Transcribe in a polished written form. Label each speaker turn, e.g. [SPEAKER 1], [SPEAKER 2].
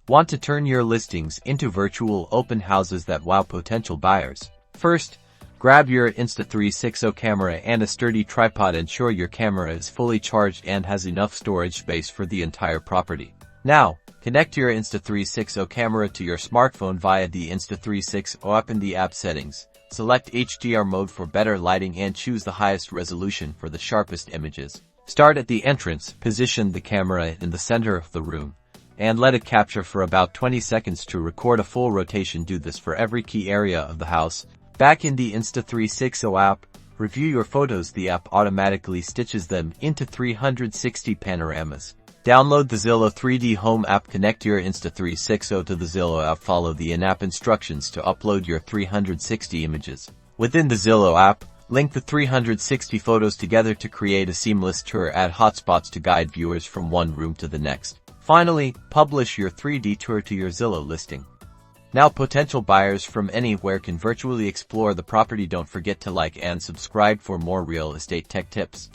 [SPEAKER 1] Want to turn your listings into virtual open houses that wow potential buyers? First, grab your Insta360 camera and a sturdy tripod. Ensure your camera is fully charged and has enough storage space for the entire property. Now, connect your Insta360 camera to your smartphone via the Insta360 app. In the app settings, select HDR mode for better lighting and choose the highest resolution for the sharpest images. Start at the entrance, position the camera in the center of the room, and let it capture for about 20 seconds to record a full rotation. Do this for every key area of the house. Back in the Insta360 app, review your photos. The app automatically stitches them into 360 panoramas. Download the Zillow 3D Home app. Connect your Insta360 to the Zillow app. Follow the in-app instructions to upload your 360 images. Within the Zillow app, link the 360 photos together to create a seamless tour. Add hotspots to guide viewers from one room to the next. Finally, publish your 3D tour to your Zillow listing. Now potential buyers from anywhere can virtually explore the property. Don't forget to like and subscribe for more real estate tech tips.